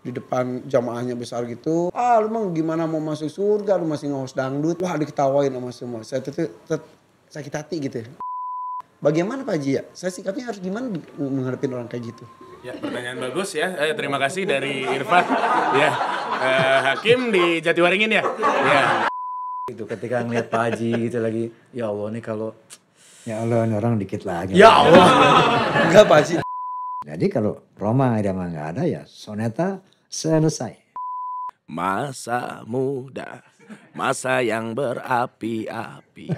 di depan jamaahnya besar gitu. Lu emang gimana mau masuk surga, lu masih nge-host dangdut. Wah diketawain sama semua. Saya tuh sakit hati gitu ya. Bagaimana Pak Haji ya? Saya sikapnya harus gimana menghadapin orang kayak gitu? Ya, pertanyaan bagus ya. Terima kasih dari Irfan. Ya, Hakim di Jatiwaringin ya. Ya. Itu ketika ngeliat Pak Haji gitu lagi, ya Allah nih kalau, ya Allah ini orang dikit lagi. Ya Allah. Enggak Pak Haji. Jadi kalau Roma Irama nggak ada ya soneta selesai. Masa muda, masa yang berapi-api,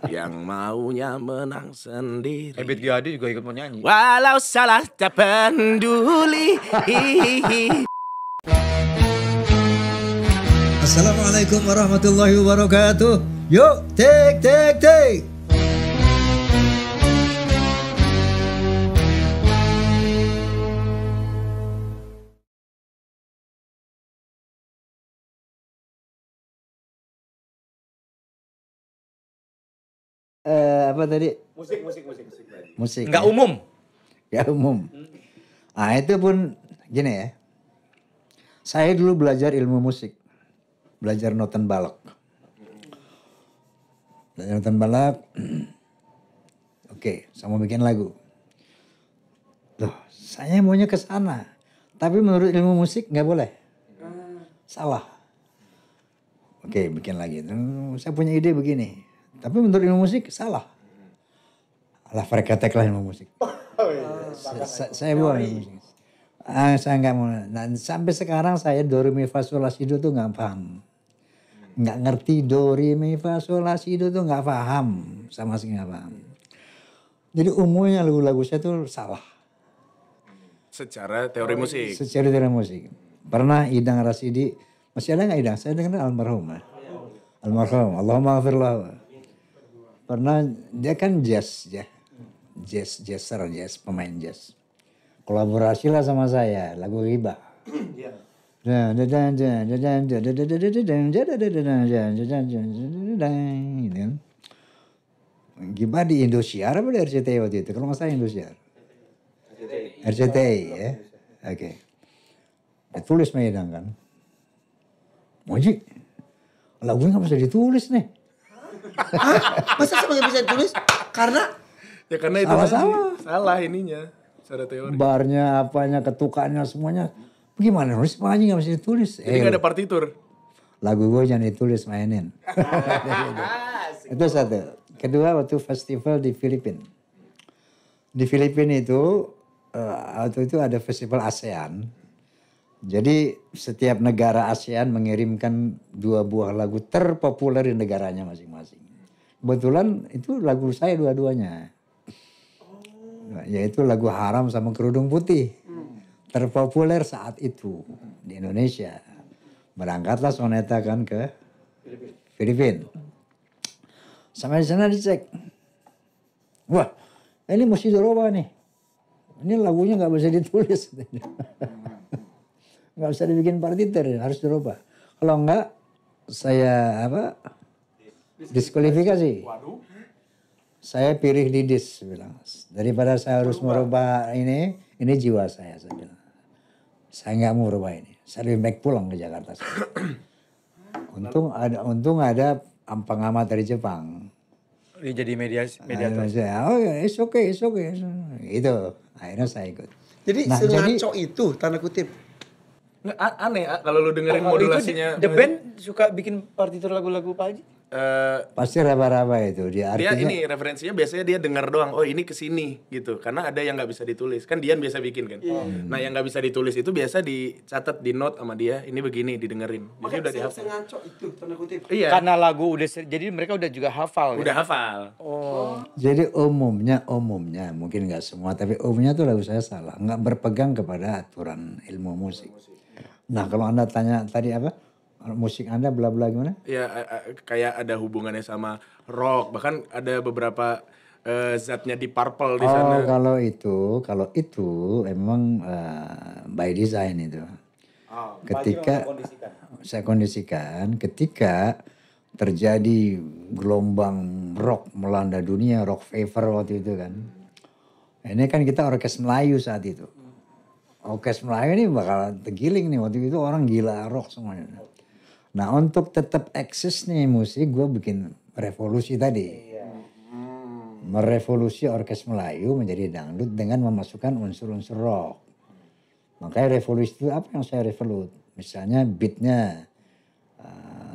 yang maunya menang sendiri. Ebit Gyadi juga ikut mau nyanyi. Walau salah tak peduli. Assalamualaikum warahmatullahi wabarakatuh. Yuk, take. Apa tadi? Musik. Enggak ya? umum. Ya umum. Nah itu pun gini ya. Saya dulu belajar ilmu musik. Belajar noten balok. Oke, saya mau bikin lagu. Loh, saya maunya ke sana. Tapi menurut ilmu musik nggak boleh. Salah. Oke, bikin lagi. Saya punya ide begini. Tapi menurut ilmu musik salah. Alah, freketek lah ilmu musik. Saya buang ilmu musik. Saya nggak mau. Nah, sampai sekarang saya do re mi fa sol la si do tuh nggak paham. Nggak ngerti do re mi fa sol la si do tuh nggak paham, sama sekali nggak paham. Jadi umumnya lagu-lagu saya tuh salah. Secara teori musik. Secara teori musik. Pernah Idang Rasidi, masih ada nggak Idang? Saya dengar almarhum. Almarhum, Allahumma ghafir lahu. Pernah dia kan jazz, pemain jazz. Kolaborasi lah sama saya, lagu Riba. Gibah di Indosiar apa di RCTI waktu itu? Kalau nggak salah Indosiar. RCTI ya. Oke. Ditulis Maidang kan. Moji, lagunya nggak bisa ditulis nih. Masa semuanya bisa ditulis? Karena itu salah ininya secara teori. Barnya, apanya, ketukannya, semuanya. Bagaimana nulis Pak Haji nggak bisa ditulis? Jadi nggak ada partitur. Lagu gue jangan ditulis, mainin. Itu satu. Kedua waktu festival di Filipina. Di Filipina itu waktu itu ada festival ASEAN. Jadi setiap negara ASEAN mengirimkan 2 buah lagu terpopuler di negaranya masing-masing. Kebetulan itu lagu saya dua-duanya. Yaitu lagu Haram sama Kerudung Putih. Terpopuler saat itu di Indonesia. Berangkatlah Soneta kan ke Filipina. Sampai di sana dicek. Wah, ini mesti dirubah nih. Ini lagunya nggak bisa ditulis. Nggak bisa dibikin partitur, harus dirubah. Kalau enggak, saya diskualifikasi. Saya pilih didis, bilang. Daripada saya harus merubah ini jiwa saya bilang. Saya nggak mau rubah ini. Saya lebih baik pulang ke Jakarta. Untung ada pengamat dari Jepang. Dia jadi mediator. Oh ya, it's okay. Itu, akhirnya saya ikut. jadi sengaco itu tanda kutip. Aneh kalau lu dengerin modulasinya. The Band suka bikin partitur lagu-lagu Pak Haji? Pasti raba-raba itu. Dia ini referensinya biasanya dia denger doang. Oh ini kesini gitu. Karena ada yang nggak bisa ditulis. Kan Dian biasa bikin kan. Nah yang nggak bisa ditulis itu biasa dicatat di note sama dia. Ini begini didengerin. Jadi udah dihafal. Sengaco itu tanda kutip. Iya. Karena lagu udah jadi mereka udah juga hafal. Udah hafal. Oh. Jadi umumnya mungkin nggak semua, tapi umumnya tuh lagu saya salah, nggak berpegang kepada aturan ilmu musik. Nah kalau Anda tanya tadi apa musik Anda bla bla gimana? Ya kayak ada hubungannya sama rock, bahkan ada beberapa zatnya di Purple di sana. Oh kalau itu emang by design itu. Ketika saya kondisikan ketika terjadi gelombang rock melanda dunia, rock fever waktu itu kan. Ini kan kita orkes Melayu saat itu. orkes Melayu ini bakal tergiling nih. Waktu itu orang gila rock semuanya. Nah untuk tetap eksis nih musik, gue bikin revolusi tadi. Merevolusi orkes Melayu menjadi dangdut dengan memasukkan unsur-unsur rock. Makanya revolusi itu apa yang saya revolut? Misalnya beatnya,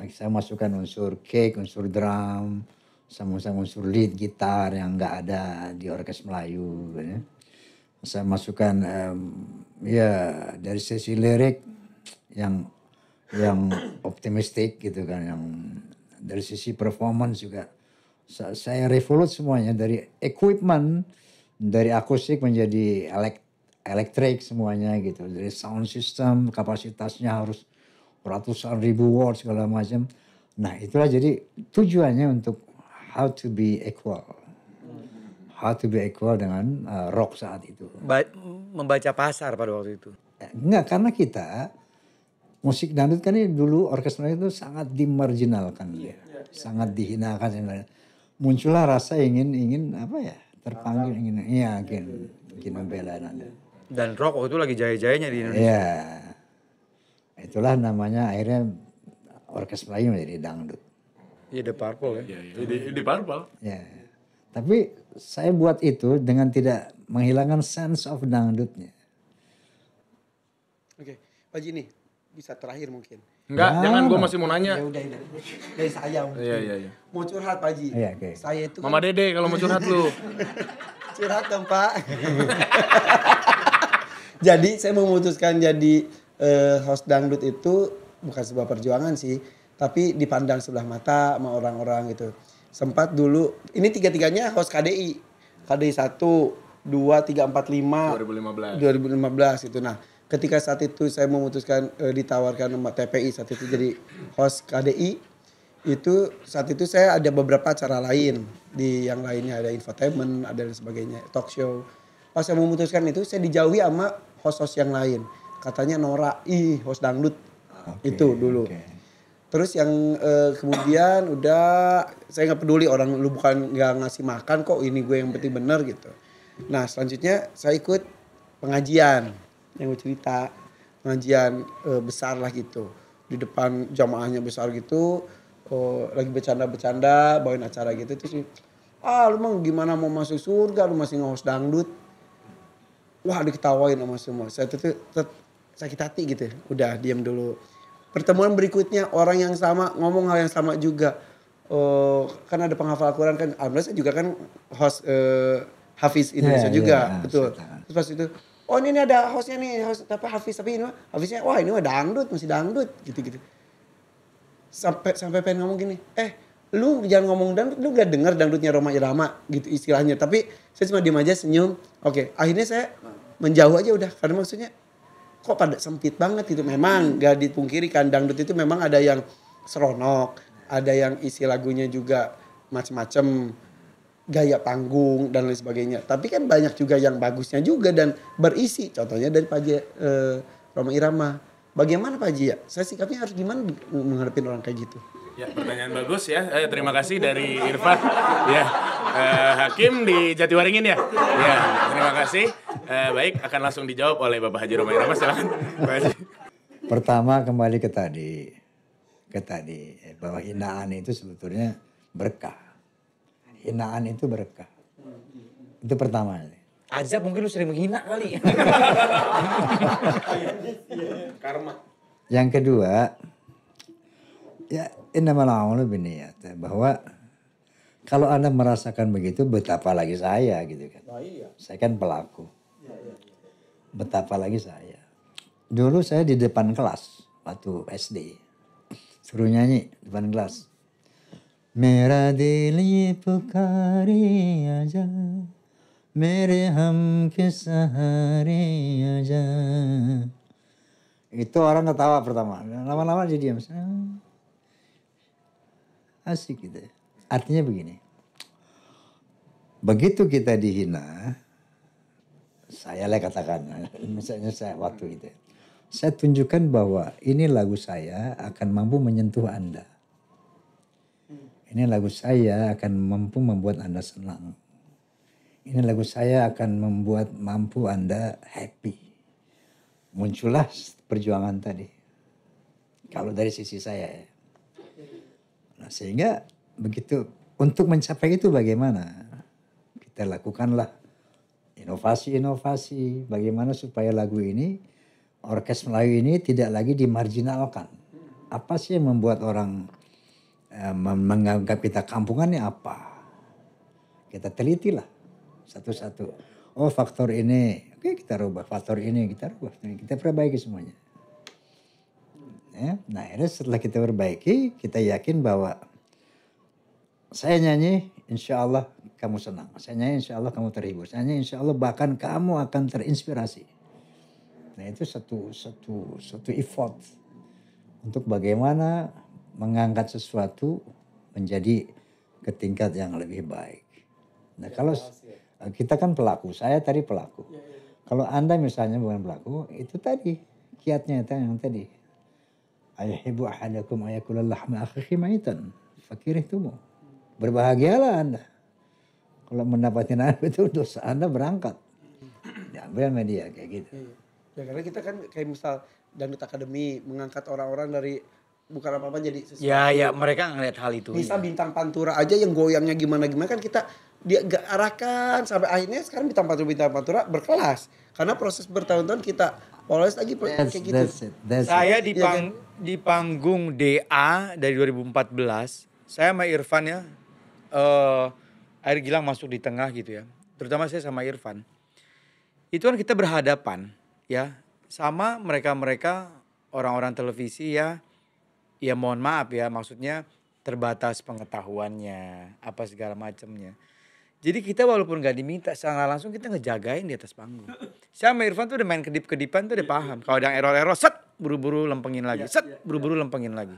saya masukkan unsur kick, unsur drum, sama unsur lead gitar yang nggak ada di orkes Melayu. Ya. Saya masukkan ya dari sisi lirik yang optimistik gitu kan, yang dari sisi performance juga saya revolut semuanya dari equipment, dari akustik menjadi elektrik semuanya gitu, dari sound system kapasitasnya harus ratusan ribu watt segala macam. Nah itulah jadi tujuannya untuk how to be equal dengan rock saat itu. Membaca pasar pada waktu itu. Enggak, karena kita musik dangdut kan ini dulu orkes Melayu itu sangat dimarginalkan, sangat dihinakan sebenarnya. Muncullah rasa ingin apa ya, terpanggil ingin membela dangdut. Dan rock waktu itu lagi jaya-jayanya di Indonesia. Iya, itulah namanya akhirnya orkes Melayu menjadi dangdut. Iya, The Purple ya. Iya, di Purple. Ya, tapi saya buat itu dengan tidak menghilangkan sense of dangdutnya. Oke, Pak Ji nih bisa terakhir mungkin. Enggak, jangan, gue masih mau nanya. Ya udah. Dari saya mungkin. Iya. Mau curhat Pak Ji. Iya, oke. Saya itu Mama Dede kalau mau curhat lu. curhat dong Pak. Jadi saya memutuskan jadi host dangdut itu bukan sebuah perjuangan sih, tapi dipandang sebelah mata sama orang-orang gitu. Sempat dulu, ini tiga-tiganya host KDI. KDI 1, 2, 3, 4, 5. 2015 itu. Nah, ketika saat itu saya memutuskan ditawarkan sama TPI saat itu jadi host KDI, itu saat itu saya ada beberapa acara lain, di yang lainnya ada infotainment, ada dan sebagainya, talk show. Pas saya memutuskan itu saya dijauhi sama host-host yang lain. Katanya Nora, host dangdut. Itu dulu. Terus yang kemudian udah saya nggak peduli orang lu bukan nggak ngasih makan kok, ini gue yang penting bener gitu. Nah selanjutnya saya ikut pengajian yang gue cerita, pengajian besar lah gitu, di depan jamaahnya besar gitu, lagi bercanda-bercanda bawain acara gitu. Terus lu emang gimana mau masuk surga, lu masih nge-host dangdut. Wah diketawain sama semua. Saya tuh sakit hati gitu, udah diam dulu. Pertemuan berikutnya orang yang sama ngomong hal yang sama juga. Kan ada penghafal Al-Quran kan, alhamdulillah saya juga kan host Hafiz Indonesia juga, betul. Terus pas itu, ini ada hostnya nih, host apa Hafiz, tapi ini Hafiznya, wah ini mah dangdut, masih dangdut, gitu-gitu. Sampai pengen ngomong gini, lu jangan ngomong dangdut, lu gak denger dangdutnya Rhoma Irama gitu istilahnya. Tapi saya cuma diem aja senyum. Oke, akhirnya saya menjauh aja udah, karena maksudnya kok pada sempit banget gitu. Memang gak dipungkiri kan dangdut itu memang ada yang seronok, ada yang isi lagunya juga macem-macem, gaya panggung dan lain sebagainya. Tapi kan banyak juga yang bagusnya juga dan berisi. Contohnya dari Pak Rhoma Irama. Bagaimana Pak Ji ya? Saya sikapnya harus gimana menghadapi orang kayak gitu? Ya, pertanyaan bagus ya. Terima kasih dari Irfan. Ya, Hakim di Jatiwaringin ya. Ya, terima kasih. Baik, akan langsung dijawab oleh Bapak Haji Rhoma Irama. Silakan. Pak Haji. Pertama kembali ke tadi bahwa hinaan itu sebetulnya berkah. Hinaan itu berkah. Itu pertama. Azab mungkin lu sering menghina kali. Karma. Yang kedua, ya innamal a'malu binniyat, bahwa kalau Anda merasakan begitu, betapa lagi saya gitu kan. Saya kan pelaku. Betapa lagi saya. Dulu saya di depan kelas waktu SD. Suruh nyanyi depan kelas. Mera dili pukari aja, mere ham ke sahare aja. Itu orang ketawa pertama. Lama-lama dia diam. Asik gitu. Artinya begini. Begitu kita dihina, saya katakan, misalnya saya waktu itu, saya tunjukkan bahwa ini lagu saya akan mampu menyentuh Anda. Ini lagu saya akan mampu membuat Anda senang. Ini lagu saya akan mampu Anda happy. muncullah perjuangan tadi. Kalau dari sisi saya ya. Nah, sehingga begitu untuk mencapai itu bagaimana? Kita lakukanlah inovasi-inovasi bagaimana supaya lagu ini, orkes Melayu ini tidak lagi dimarginalkan. Apa sih yang membuat orang menganggap kita kampungannya apa? Kita telitilah satu-satu. Oh, faktor ini, oke kita rubah, faktor ini kita rubah, kita perbaiki semuanya. Ya, nah akhirnya setelah kita perbaiki, kita yakin bahwa saya nyanyi, insya Allah kamu senang. Saya nyanyi, insya Allah kamu terhibur. Saya nyanyi, insya Allah bahkan kamu akan terinspirasi. Nah itu satu effort untuk bagaimana mengangkat sesuatu menjadi ke tingkat yang lebih baik. Nah kalau kita kan pelaku, saya tadi pelaku. Kalau Anda misalnya bukan pelaku, itu tadi kiatnya itu yang tadi. Ayuhibbu ahadakum ayakula lahma akhihi maitan fakirihtumu. Berbahagialah Anda kalau mendapatkan itu dosa Anda berangkat. Diambil media kayak gitu. Ya karena kita kan kayak misal Dangdut Academy mengangkat orang-orang dari bukan apa-apa jadi sesuatu. Ya mereka ngeliat hal itu. Misal Bintang Pantura aja yang goyangnya gimana-gimana kan kita dia arahkan sampai akhirnya sekarang Bintang Pantura berkelas. Karena proses bertahun-tahun kita poles lagi kayak gitu. Saya di panggung DA dari 2014, saya sama Irfan ya, Air Gilang masuk di tengah gitu ya. Terutama saya sama Irfan. Itu kan kita berhadapan ya sama mereka-mereka orang-orang televisi ya. Ya mohon maaf ya, maksudnya terbatas pengetahuannya, apa segala macamnya. Jadi kita walaupun gak diminta secara langsung kita ngejagain di atas panggung. Saya sama Irfan tuh udah main kedip-kedipan tuh udah paham. Kalau ada error-error, set buru-buru lempengin lagi, set buru-buru lempengin lagi.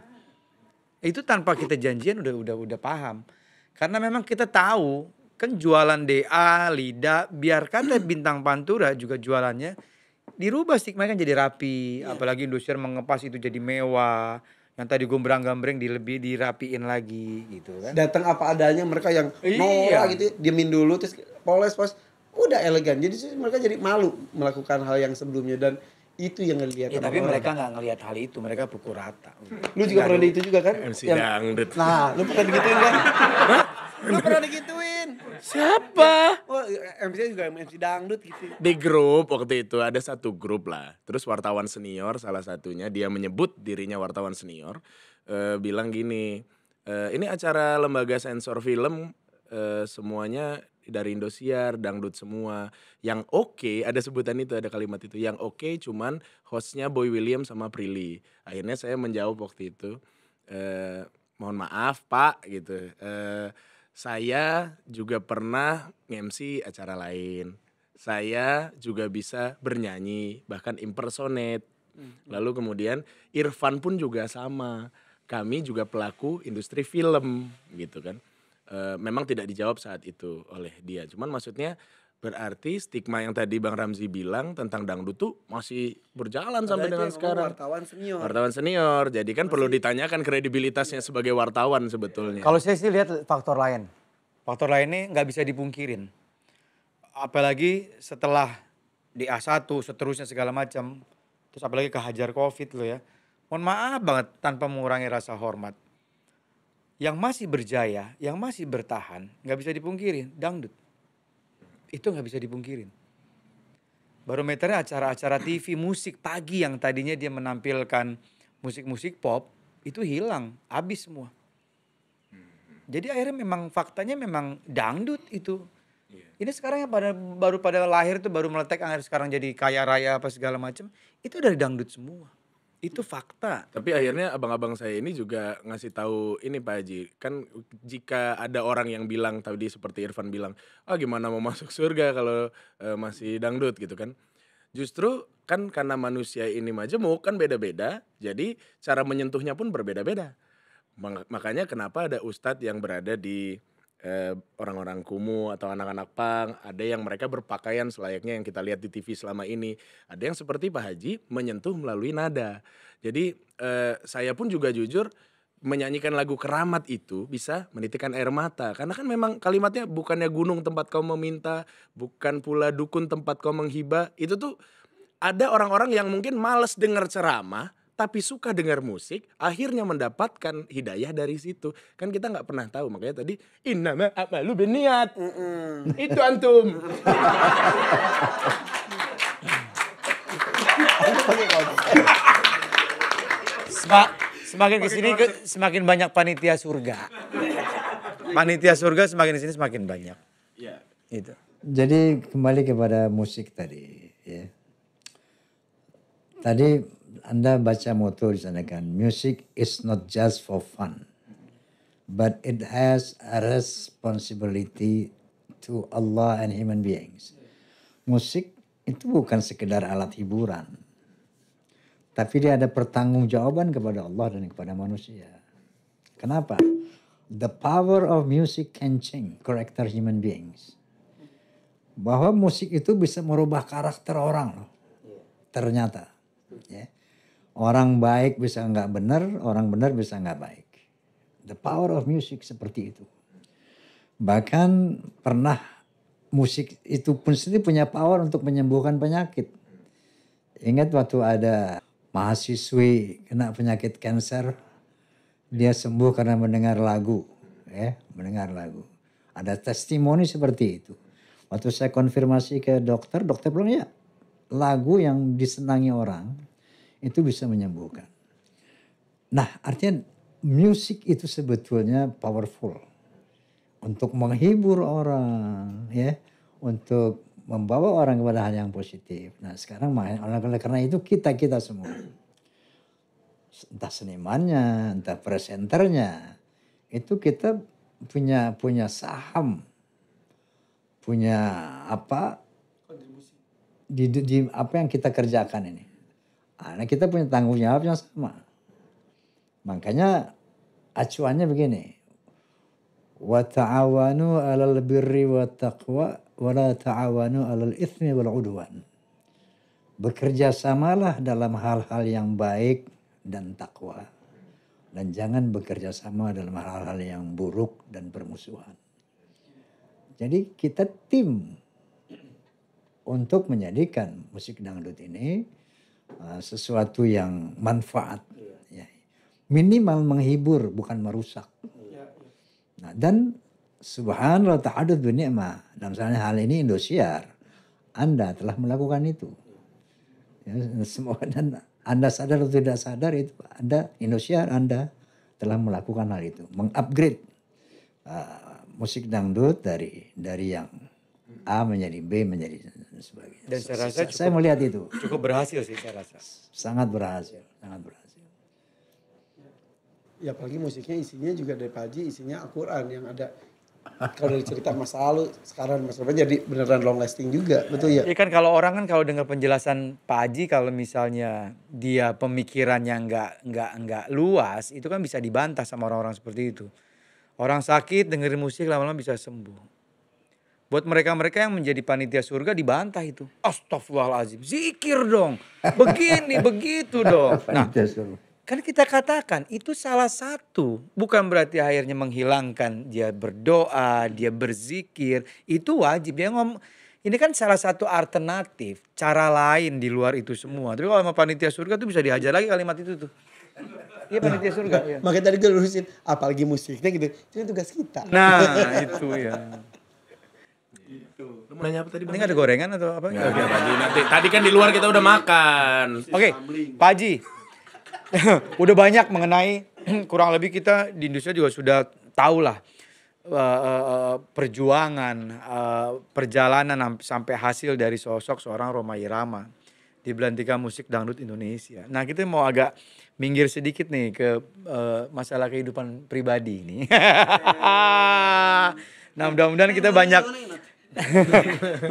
Itu tanpa kita janjian udah paham. Karena memang kita tahu kan jualan DA, Lida, biarkan deh Bintang Pantura juga jualannya dirubah stigma kan jadi rapi. Apalagi Indosiar mengepas itu jadi mewah. Yang tadi gombrang-gambreng dirapiin lagi gitu kan. Datang apa adanya mereka yang norak gitu, diemin dulu terus poles udah elegan. Jadi mereka jadi malu melakukan hal yang sebelumnya dan itu yang ngelihat. Ya, tapi mereka nggak ngelihat hal itu, mereka pukul rata. Lu juga pernah itu juga kan? MC Dangdut. Nah, lu pernah digituin kan? Lu pernah digituin. Siapa? Oh, MC juga MC Dangdut gitu. Di grup waktu itu ada satu grup lah. Terus wartawan senior salah satunya dia menyebut dirinya wartawan senior. Bilang gini, ini acara lembaga sensor film semuanya dari Indosiar, dangdut semua. Yang oke, ada sebutan itu, ada kalimat itu. Yang oke cuman hostnya Boy William sama Prilly. Akhirnya saya menjawab waktu itu, mohon maaf Pak gitu. Saya juga pernah nge-MC acara lain. Saya juga bisa bernyanyi, bahkan impersonate. Lalu kemudian Irfan pun juga sama. Kami juga pelaku industri film gitu kan. Memang tidak dijawab saat itu oleh dia. Cuman maksudnya berarti stigma yang tadi Bang Ramzi bilang tentang dangdut tuh masih berjalan sampai dengan sekarang. Wartawan senior. Jadi kan perlu ditanyakan kredibilitasnya sebagai wartawan sebetulnya. Kalau saya sih lihat faktor lain. Faktor lain ini nggak bisa dipungkirin. Apalagi setelah di A1 seterusnya segala macam. Terus apalagi kehajar Covid loh ya. Mohon maaf banget tanpa mengurangi rasa hormat. Yang masih berjaya, yang masih bertahan, nggak bisa dipungkirin, dangdut. Itu nggak bisa dipungkirin. Barometernya acara-acara TV, musik pagi yang tadinya dia menampilkan musik-musik pop, itu hilang, habis semua. Jadi akhirnya memang faktanya memang dangdut itu. Ini sekarang yang baru pada lahir tuh baru meletek, akhirnya sekarang jadi kaya raya apa segala macam, itu dari dangdut semua. Itu fakta. Tapi akhirnya abang-abang saya ini juga ngasih tahu ini Pak Haji. Kan jika ada orang yang bilang tadi seperti Irfan bilang, gimana mau masuk surga kalau masih dangdut gitu kan. Justru kan karena manusia ini majemuk kan beda-beda. Jadi cara menyentuhnya pun berbeda-beda. Makanya kenapa ada ustadz yang berada di orang-orang kumuh atau anak-anak pang, ada yang mereka berpakaian selayaknya yang kita lihat di TV selama ini, ada yang seperti Pak Haji menyentuh melalui nada. Jadi saya pun juga jujur menyanyikan lagu Keramat itu bisa menitikkan air mata, karena kan memang kalimatnya bukannya gunung tempat kau meminta, bukan pula dukun tempat kau menghibah, itu tuh ada orang-orang yang mungkin males dengar ceramah tapi suka dengar musik, akhirnya mendapatkan hidayah dari situ. Kan kita nggak pernah tahu, makanya tadi innama a'malu binniyat. Itu antum. Semakin kesini semakin banyak panitia surga. Panitia surga semakin kesini semakin banyak. Ya. Itu. Jadi kembali kepada musik tadi. Ya. Tadi Anda baca moto di sana kan, music is not just for fun, but it has a responsibility to Allah and human beings. Musik itu bukan sekedar alat hiburan, tapi dia ada pertanggungjawaban kepada Allah dan kepada manusia. Kenapa? The power of music can change character human beings. Bahwa musik itu bisa merubah karakter orang. Ternyata. Ya. Orang baik bisa nggak benar, orang benar bisa nggak baik. The power of music seperti itu. Bahkan pernah musik itu pun sendiri punya power untuk menyembuhkan penyakit. Ingat waktu ada mahasiswi kena penyakit kanker, dia sembuh karena mendengar lagu, ya, mendengar lagu. Ada testimoni seperti itu. Waktu saya konfirmasi ke dokter, dokter bilang ya, lagu yang disenangi orang itu bisa menyembuhkan. Nah, artinya musik itu sebetulnya powerful untuk menghibur orang, ya, untuk membawa orang kepada hal yang positif. Nah, sekarang oleh karena itu kita semua, entah senimannya, entah presenternya, itu kita punya saham, punya apa di apa yang kita kerjakan ini. Nah, kita punya tanggung jawab yang sama. Makanya acuannya begini. Wa ta'awanu 'alal birri wat taqwa wa la ta'awanu 'alal itsmi wal 'udwan. Bekerja samalah dalam hal-hal yang baik dan takwa. Dan jangan bekerja sama dalam hal-hal yang buruk dan permusuhan. Jadi kita tim untuk menjadikan musik dangdut ini sesuatu yang manfaat, ya. Minimal menghibur bukan merusak. Nah, dan subhanallah ta'adud bin ni'mah, dalam hal ini Indosiar, Anda telah melakukan itu. Ya, semua, dan Anda sadar atau tidak sadar itu Anda Indosiar, Anda telah melakukan hal itu, mengupgrade musik dangdut dari yang A menjadi B menjadi sebagainya. Dan saya rasa saya melihat itu cukup berhasil sih saya rasa. Sangat berhasil, sangat berhasil. Ya apalagi musiknya isinya juga dari Pak Haji, isinya Al-Quran yang ada. Kalau dari cerita masa lalu, sekarang masa depan jadi beneran long lasting juga, betul ya? Iya kan kalau orang kan kalau dengar penjelasan Pak Haji, kalau misalnya dia pemikirannya nggak luas, itu kan bisa dibantah sama orang-orang seperti itu. Orang sakit dengerin musik lama-lama bisa sembuh. Buat mereka-mereka yang menjadi panitia surga dibantah itu. Astagfirullahaladzim, zikir dong. Begini, begitu dong. Nah, kan kita katakan itu salah satu. Bukan berarti akhirnya menghilangkan dia berdoa, dia berzikir. Itu wajib. Ini kan salah satu alternatif. Cara lain di luar itu semua. Tapi kalau sama panitia surga tuh bisa dihajar lagi kalimat itu tuh. Iya panitia surga. Ya. Makanya tadi gue lurusin, apalagi musiknya gitu. Itu tugas kita. Nah itu ya. Lu mau nanya apa tadi? Ini ada gorengan atau apa? Oke, Pak Haji, nanti. Tadi kan di luar kita udah makan. Oke, Pak Haji. Udah banyak mengenai kurang lebih kita di Indonesia juga sudah tahu lah perjuangan, perjalanan sampai hasil dari sosok seorang Rhoma Irama di Belantika Musik Dangdut Indonesia. Nah kita mau agak minggir sedikit nih ke masalah kehidupan pribadi ini. Nah mudah-mudahan kita banyak,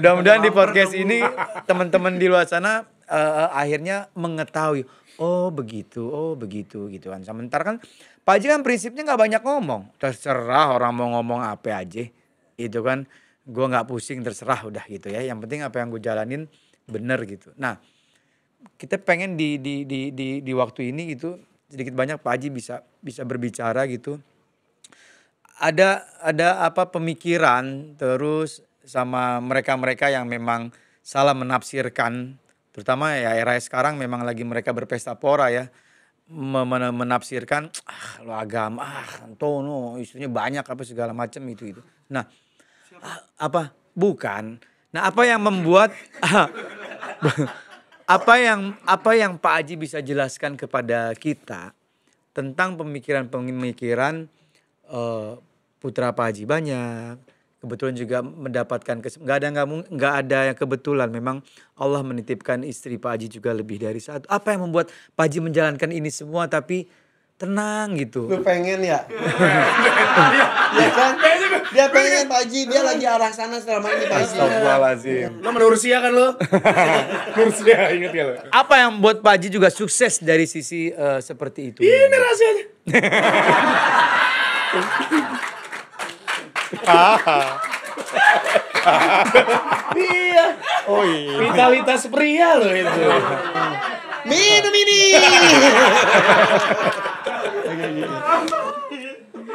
mudah-mudahan di podcast ini teman-teman di luar sana akhirnya mengetahui. Oh begitu gitu kan. Sementara kan Pak Haji kan prinsipnya nggak banyak ngomong. Terserah orang mau ngomong apa aja. Itu kan gue nggak pusing, terserah udah gitu ya. Yang penting apa yang gue jalanin bener gitu. Nah kita pengen di waktu ini gitu sedikit banyak Pak Haji bisa berbicara gitu. Ada apa pemikiran terus sama mereka-mereka yang memang salah menafsirkan Terutama ya era sekarang memang lagi mereka berpesta pora ya. Menafsirkan lo agama Antono isunya banyak apa segala macam itu. Nah, apa bukan? Nah, apa yang membuat apa yang Pak Haji bisa jelaskan kepada kita tentang pemikiran putra Pak Haji banyak. Kebetulan juga mendapatkan nggak ada yang kebetulan, memang Allah menitipkan istri Pak Haji juga lebih dari satu. Apa yang membuat Pak Haji menjalankan ini semua tapi tenang gitu? Lu pengen ya? Ya kan? Dia pengen Pak Haji, dia lagi arah sana selama ini Pak Haji. Astagfirullahaladzim. Lo menursia kan lo? Nursia, inget ya lo? Apa yang membuat Pak Haji juga sukses dari sisi seperti itu? Ini rahasianya. Iya. Oh iya. Vitalitas pria lo itu. Minum ini.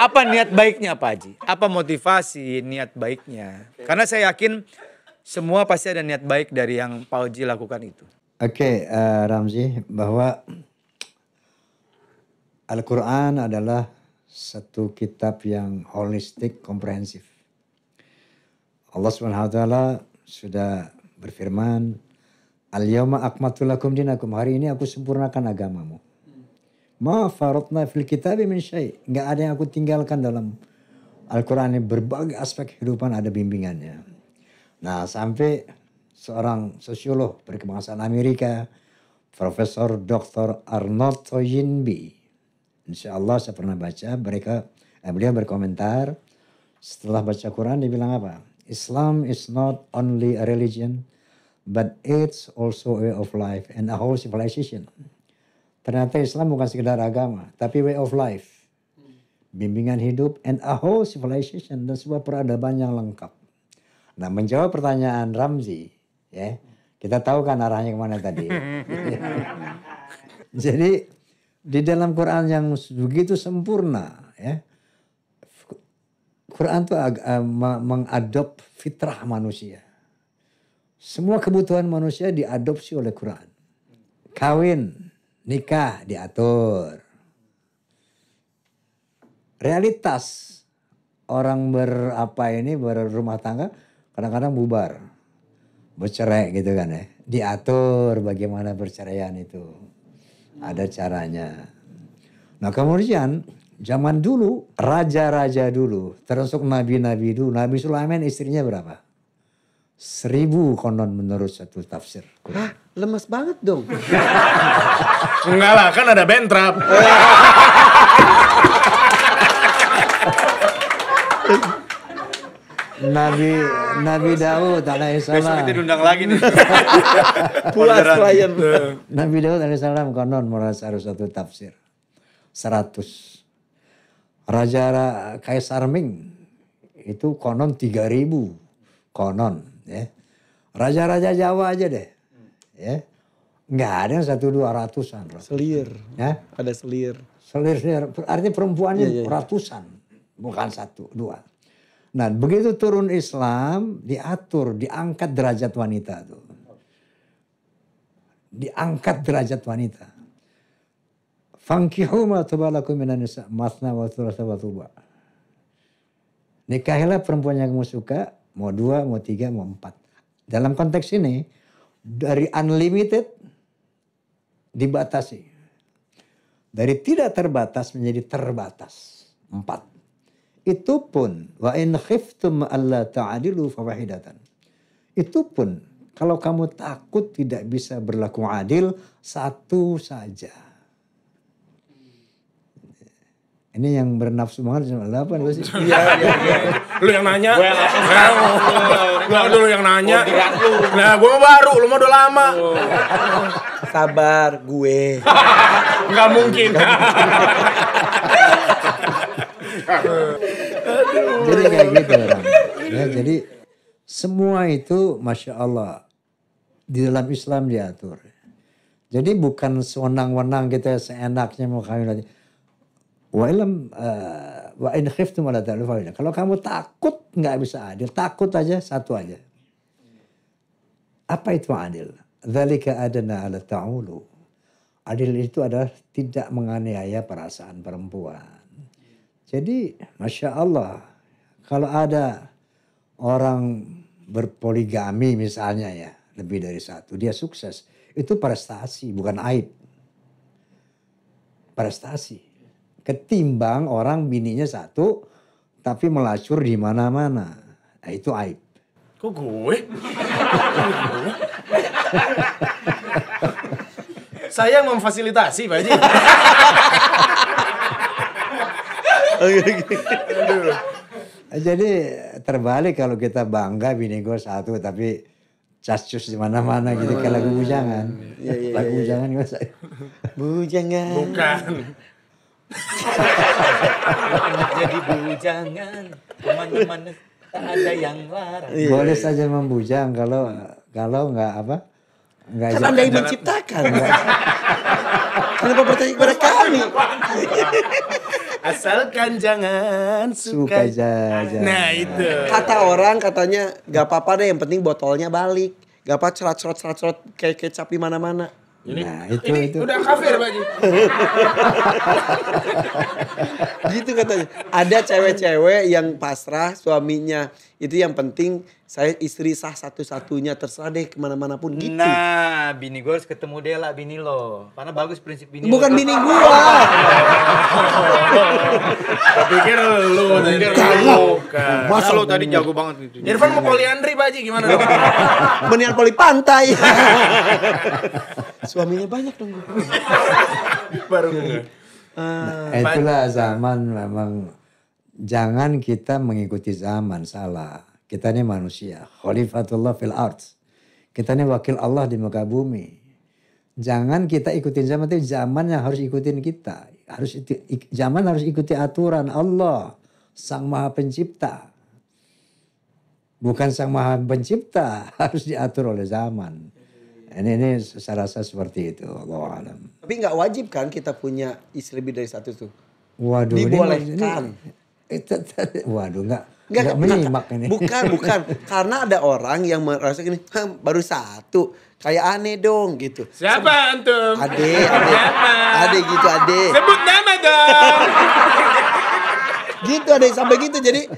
Apa niat baiknya Pak Haji? Apa motivasi niat baiknya? Karena saya yakin semua pasti ada niat baik dari yang Pak Haji lakukan itu. Oke, Ramzi, bahwa Al-Quran adalah satu kitab yang holistik, komprehensif. Allah SWT sudah berfirman, Al-yawma akmaltu lakum dinakum. Hari ini aku sempurnakan agamamu. Ma faratna fil kitabi min syai'. Enggak ada yang aku tinggalkan dalam Al-Quran ini. Berbagai aspek kehidupan ada bimbingannya. Nah, sampai seorang sosiolog berkebangsaan Amerika, Profesor Dr. Arnold Toynbee, insya Allah saya pernah baca, beliau berkomentar setelah baca Quran, dia bilang apa? Islam is not only a religion, but it's also a way of life and a whole civilization. Ternyata Islam bukan sekedar agama, tapi way of life, bimbingan hidup, and a whole civilization, dan sebuah peradaban yang lengkap. Nah, menjawab pertanyaan Ramzi, ya, kita tahu kan arahnya kemana tadi. Jadi di dalam Quran yang begitu sempurna, ya, Quran itu mengadop fitrah manusia. Semua kebutuhan manusia diadopsi oleh Quran. Kawin, nikah diatur. Realitas orang berumah tangga kadang-kadang bubar, bercerai gitu kan ya. Diatur bagaimana perceraian itu. Ada caranya. Nah kemudian zaman dulu, raja-raja dulu, termasuk nabi-nabi dulu. Nabi Sulaiman istrinya berapa? 1000 konon menurut satu tafsir. Hah, lemes banget dong. Enggak lah, kan ada bentrap. Nabi Daud alaihissalam. Besok kita diundang lagi nih. Puas klien. Nabi Daud alaihissalam konon menurut satu tafsir 100. Raja Kaisar Ming itu konon 3000 konon, ya. Raja-raja Jawa aja deh, ya. Nggak ada yang 100-200-an. Selir. Ya? Ada selir. Selir, artinya perempuannya Iya. ratusan, bukan 1-2. Nah begitu turun Islam, diatur, diangkat derajat wanita tuh. Diangkat derajat wanita. Fankihu ma tabalakum minan nisa masna wa thulatha wa ruba'. Nikahilah perempuan yang kamu suka, mau 2, mau 3, mau 4. Dalam konteks ini dari unlimited dibatasi. Dari tidak terbatas menjadi terbatas. 4. Itu pun wa in khiftum alla ta'adilu fawahidatan. Itu pun kalau kamu takut tidak bisa berlaku adil, satu saja. Ini yang bernafsu banget sama apa sih? Iya. Lu yang nanya. Gua dulu yang nanya. Nah, gua baru, lu mah udah lama. Sabar gue. Enggak mungkin. Jadi kayak gitu orang. Ya, jadi semua itu Masya Allah di dalam Islam diatur. Jadi bukan sewenang-wenang kita seenaknya mau kawin lagi. Wa in khiftum ala ta'dilu. Kalau kamu takut nggak bisa adil, takut aja satu aja. Apa itu adil? Dzalika adna ala ta'ulu. Adil itu adalah tidak menganiaya perasaan perempuan. Jadi Masya Allah, kalau ada orang berpoligami misalnya ya, lebih dari satu, dia sukses. Itu prestasi, bukan aib. Prestasi. Ketimbang orang bininya satu, tapi melacur di mana-mana. Nah itu aib. Kok gue? Saya memfasilitasi Pak Haji. Jadi terbalik kalau kita bangga bini gue satu tapi cascus di mana-mana gitu kayak lagu bujangan. Lagu bujangan gue Bujangan. Bukan. Jadi bujangan, teman-teman tak ada yang larang. Boleh saja membujang kalau nggak apa? Nggak Kan Anda yang menciptakan. Kenapa bertanya kepada kami? Asalkan jangan suka suka. jajan. Nah itu. Kata orang katanya gak apa-apa deh, yang penting botolnya balik. Gak apa cerot kayak kecap di mana-mana. Nah, itu. Udah kafir Pak Haji. Gitu katanya. Ada cewek-cewek yang pasrah suaminya. Itu yang penting saya istri sah satu-satunya, terserah deh kemana-mana pun gitu. Nah, bini gue harus ketemu Dela, bini lo. Karena bagus prinsip bini Bukan lo. bini gua. Gua pikir lu tadi. Bukan. Masa lo tadi jago banget gitu. Irfan mau poliandri Pak Haji gimana dong? Mendingan poli pantai. Suaminya banyak dong. Baru Itulah zaman memang jangan kita mengikuti zaman, salah. Kita ini manusia, khalifatullah fil arts. Kita ini wakil Allah di muka bumi. Jangan kita ikutin zaman, itu zaman yang harus ikutin kita. Zaman harus ikuti aturan Allah, Sang Maha Pencipta. Bukan Sang Maha Pencipta, harus diatur oleh zaman. Ini saya rasa seperti itu, Allah alam. Tapi nggak wajib kan kita punya istri lebih dari satu tuh. Waduh, Dibolehkan. Waduh, Nggak, nggak menyimak ini. Bukan. Karena ada orang yang merasa gini, baru satu. Kayak aneh dong gitu. Siapa antum? Ade. Siapa? Ade gitu, ade. Sebut nama dong. Gitu ada yang sampai gitu. Jadi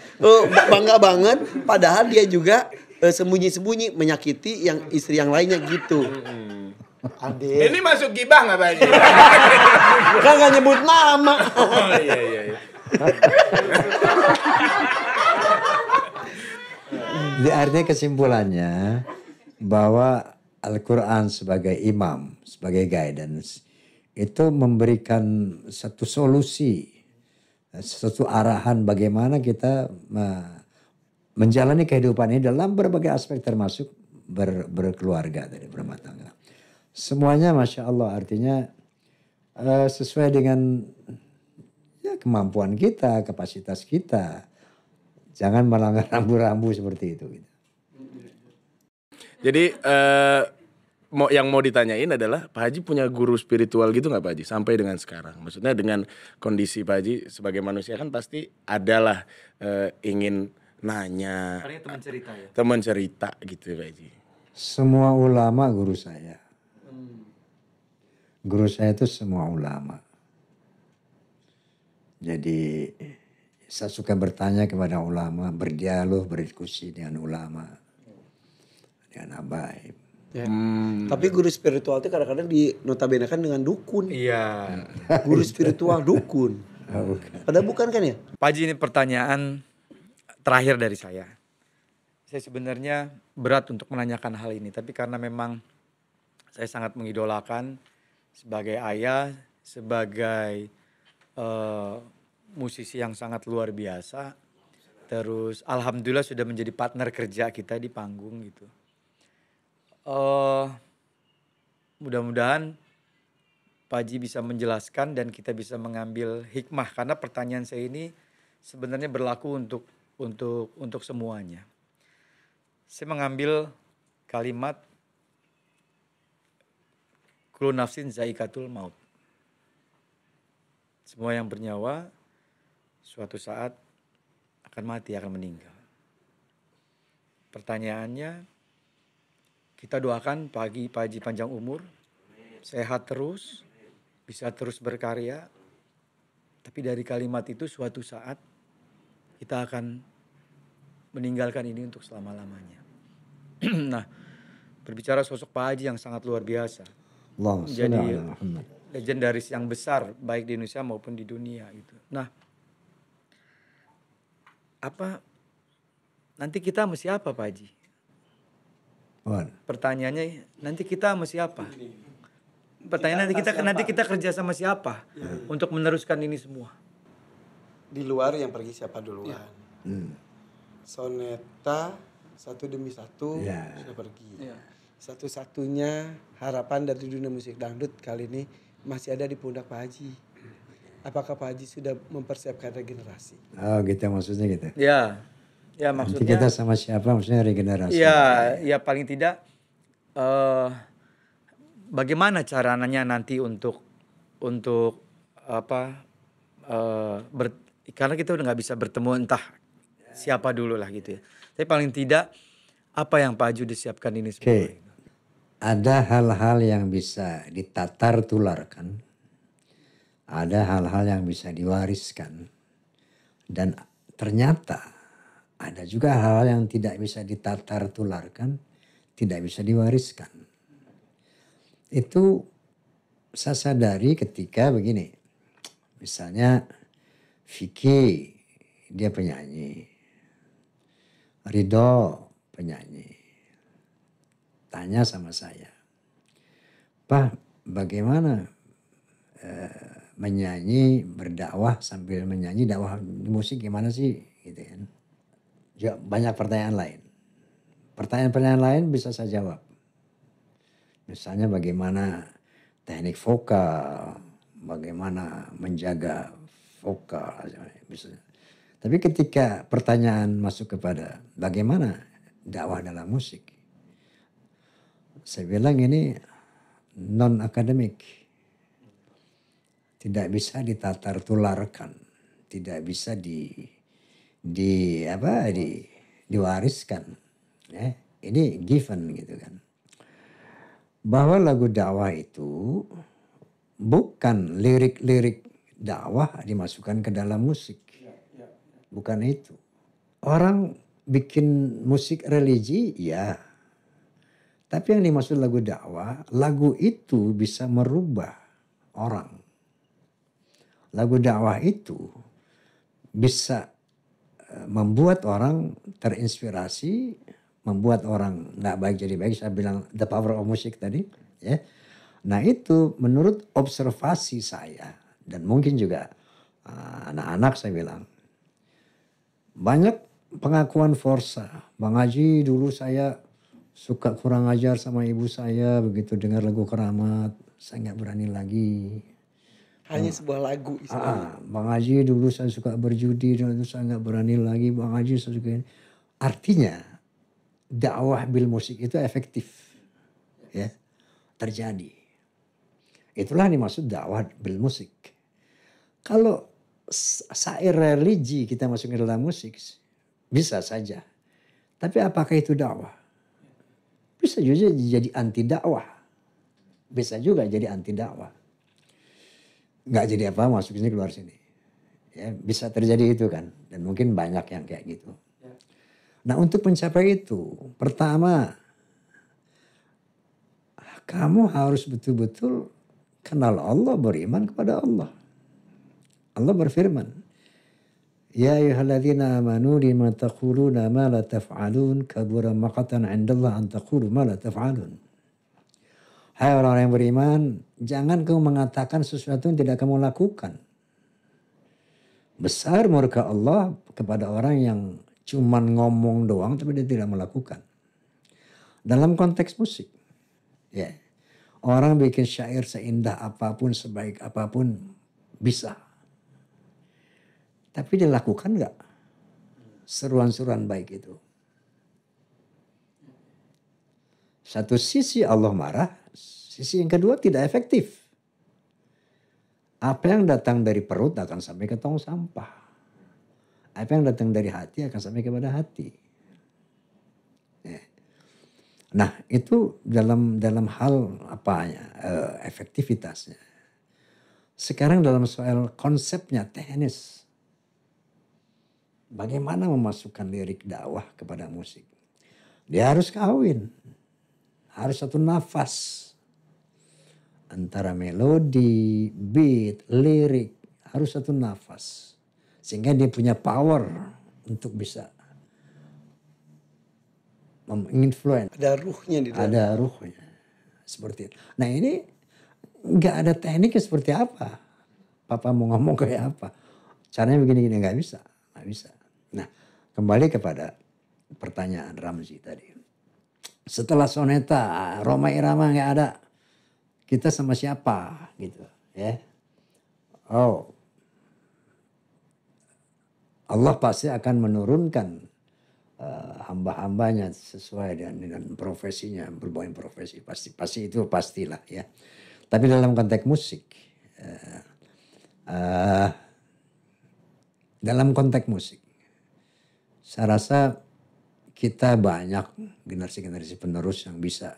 bangga banget. Padahal dia juga sembunyi-sembunyi menyakiti yang istri yang lainnya gitu. Ade. Ini masuk gibah nggak Pak Haji? Kan gak nyebut nama. Oh iya. Artinya kesimpulannya bahwa Al-Quran sebagai imam, sebagai guidance, itu memberikan satu solusi, satu arahan bagaimana kita menjalani kehidupan ini dalam berbagai aspek termasuk berkeluarga dari berumah tangga. Semuanya Masya Allah artinya sesuai dengan ya, kemampuan kita, kapasitas kita. Jangan melanggar rambu-rambu seperti itu. Jadi yang mau ditanyain adalah Pak Haji punya guru spiritual gitu nggak Pak Haji sampai dengan sekarang? Maksudnya dengan kondisi Pak Haji sebagai manusia kan pasti adalah ingin nanya. Paling teman cerita ya. Teman cerita gitu Pak Haji. Semua ulama guru saya. Guru saya itu semua ulama. Jadi saya suka bertanya kepada ulama, berdialog, berdiskusi dengan ulama. Dengan habaib. Ya. Tapi guru spiritual itu kadang-kadang dinotabenakan dengan dukun. Iya. Guru spiritual dukun. Padahal bukan kan ya? Pak Haji, ini pertanyaan terakhir dari saya. Saya sebenarnya berat untuk menanyakan hal ini. Tapi karena memang saya sangat mengidolakan sebagai ayah, sebagai musisi yang sangat luar biasa. Terus alhamdulillah sudah menjadi partner kerja kita di panggung gitu. Mudah-mudahan Pak Haji bisa menjelaskan dan kita bisa mengambil hikmah. Karena pertanyaan saya ini sebenarnya berlaku untuk semuanya. Saya mengambil kalimat kullu nafsin zaikatul maut. Semua yang bernyawa suatu saat akan mati, akan meninggal. Pertanyaannya, Kita doakan Pak Haji panjang umur, sehat terus, bisa terus berkarya. Tapi dari kalimat itu suatu saat kita akan meninggalkan ini untuk selama-lamanya. Nah, berbicara sosok Pak Haji yang sangat luar biasa. Allahumma sholli Jadi ala Muhammad. legendaris yang besar baik di Indonesia maupun di dunia itu. Nah, apa nanti kita mesti apa Pak Haji? Wan. Pertanyaannya nanti kita mesti apa? Pertanyaan nanti kita kerja sama siapa untuk meneruskan ini semua? Di luar yang pergi siapa duluan? Soneta satu demi satu sudah pergi. Satu-satunya harapan dari dunia musik dangdut kali ini masih ada di pundak Pak Haji. Apakah Pak Haji sudah mempersiapkan regenerasi? Oh gitu maksudnya gitu. Ya Nanti maksudnya. kita sama siapa maksudnya regenerasi. Ya paling tidak bagaimana caranya nanti untuk apa karena kita udah nggak bisa bertemu entah siapa dulu lah gitu ya. Tapi paling tidak apa yang Pak Haji disiapkan ini semua. Oke. Ada hal-hal yang bisa ditatar tularkan. Ada hal-hal yang bisa diwariskan. Dan ternyata ada juga hal-hal yang tidak bisa ditatar tularkan, tidak bisa diwariskan. Itu saya sadari ketika begini. Misalnya Vicky, dia penyanyi. Ridho, penyanyi. Tanya sama saya, Pak, bagaimana menyanyi, berdakwah sambil menyanyi, dakwah musik gimana sih? Gitu kan. Banyak pertanyaan lain. Pertanyaan-pertanyaan lain bisa saya jawab. Misalnya bagaimana teknik vokal, bagaimana menjaga vokal. Misalnya. Tapi ketika pertanyaan masuk kepada bagaimana dakwah dalam musik, saya bilang ini non-akademik. Tidak bisa ditatar tularkan. Tidak bisa diwariskan. Ya, ini given gitu kan. Bahwa lagu dakwah itu bukan lirik-lirik dakwah dimasukkan ke dalam musik. Bukan itu. Orang bikin musik religi, ya. Tapi yang dimaksud lagu dakwah, lagu itu bisa merubah orang. Lagu dakwah itu bisa membuat orang terinspirasi, membuat orang nggak baik jadi baik. Saya bilang the power of music tadi. Ya. Nah itu menurut observasi saya dan mungkin juga anak-anak saya bilang. Banyak pengakuan forsa. Bang Haji dulu saya suka kurang ajar sama ibu saya, begitu dengar lagu Keramat, saya nggak berani lagi. Hanya sebuah lagu. Bang Haji dulu saya suka berjudi, dan itu saya nggak berani lagi. Bang Haji saya suka ini. Artinya dakwah bil musik itu efektif, ya terjadi. Itulah yang dimaksud dakwah bil musik. Kalau syair religi kita masukin dalam musik, bisa saja. Tapi apakah itu dakwah? Bisa juga jadi anti dakwah. Bisa juga jadi anti dakwah. Nggak jadi apa masuk sini keluar sini. Ya, bisa terjadi itu kan. Dan mungkin banyak yang kayak gitu. Nah untuk mencapai itu. Pertama. Kamu harus betul-betul kenal Allah, beriman kepada Allah. Allah berfirman. Ya ayyuhalladzina amanu lima taquluna ma la taf'alun kabura maqatan 'indallah an taqulu ma la taf'alun. Hai orang-orang yang beriman, jangan kamu mengatakan sesuatu yang tidak kamu lakukan. Besar murka Allah kepada orang yang cuman ngomong doang tapi dia tidak melakukan. Dalam konteks musik. Ya. Orang bikin syair seindah apapun, sebaik apapun bisa. Tapi dia lakukan nggak seruan-seruan baik itu? Satu sisi Allah marah, sisi yang kedua tidak efektif. Apa yang datang dari perut akan sampai ke tong sampah. Apa yang datang dari hati akan sampai kepada hati. Nah itu dalam hal efektivitasnya. Sekarang dalam soal konsepnya teknis. Bagaimana memasukkan lirik dakwah kepada musik. Dia harus kawin. Harus satu nafas. Antara melodi, beat, lirik. Harus satu nafas. Sehingga dia punya power untuk bisa menginfluence. Ada ruhnya di dalam. Ada ruhnya. Seperti itu. Nah ini nggak ada tekniknya seperti apa. Papa mau ngomong kayak apa. Caranya begini-gini nggak bisa. Nggak bisa. Nah kembali kepada pertanyaan Ramzi tadi. Setelah soneta, Roma Irama nggak ada. Kita sama siapa gitu ya. Oh. Allah pasti akan menurunkan hamba-hambanya sesuai dengan profesinya, berbagai profesi. Pasti itu pastilah ya. Tapi dalam konteks musik, dalam konteks musik, saya rasa kita banyak generasi-generasi penerus yang bisa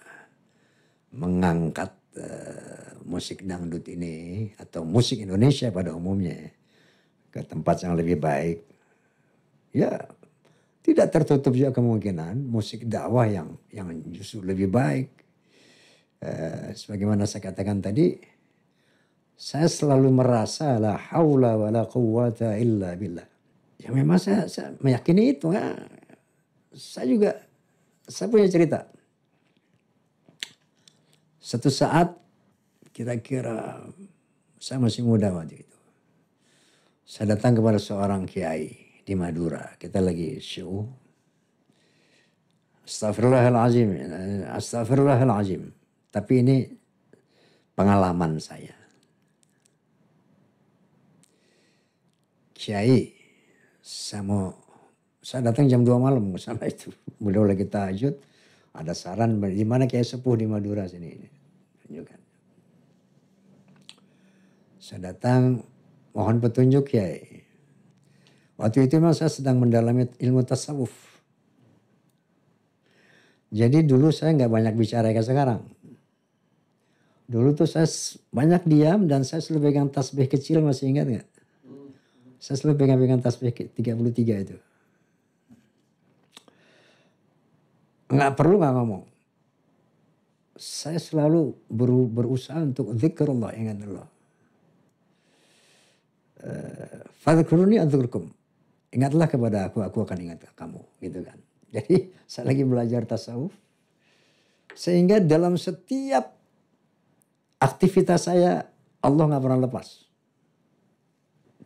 mengangkat musik dangdut ini atau musik Indonesia pada umumnya ke tempat yang lebih baik. Ya, tidak tertutup juga kemungkinan musik dakwah yang justru lebih baik. Sebagaimana saya katakan tadi, saya selalu merasa la haula wa la quwata illa billah. Ya memang saya meyakini itu. Ya. Saya punya cerita. Satu saat kira-kira saya masih muda waktu itu. Saya datang kepada seorang kiai di Madura. Kita lagi show. Astagfirullahalazim. Astagfirullahalazim. Tapi ini pengalaman saya. Kiai, saya datang jam 2 malam ke sana itu. Beliau lagi tahajud. Ada saran di mana kiai sepuh di Madura sini. Tunjukkan. Saya datang mohon petunjuk kiai. Waktu itu memang saya sedang mendalami ilmu tasawuf. Jadi dulu saya nggak banyak bicara kayak sekarang. Dulu tuh saya banyak diam dan saya selalu pegang tasbih kecil, masih ingat nggak? Saya selalu pegang tasbih 33 itu. Nggak perlu nggak ngomong. Saya selalu berusaha untuk zikrullah, ingat Allah. Fadhkuruni adzkurkum. Ingatlah kepada aku akan ingat kamu, gitu kan. Jadi saya lagi belajar tasawuf. Sehingga dalam setiap aktivitas saya, Allah nggak pernah lepas.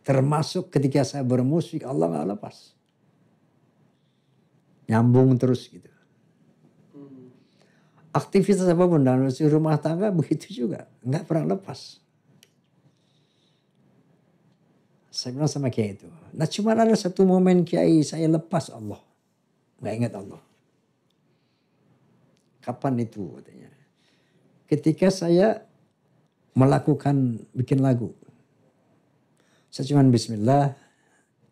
Termasuk ketika saya bermusik, Allah nggak lepas. Nyambung terus gitu. Aktivitas apapun dalam rumah tangga begitu juga, nggak pernah lepas. Saya bilang sama kiai itu. Nah cuma ada satu momen kiai saya lepas Allah. Nggak ingat Allah. Kapan itu katanya. Ketika saya melakukan bikin lagu. Saya cuma bismillah.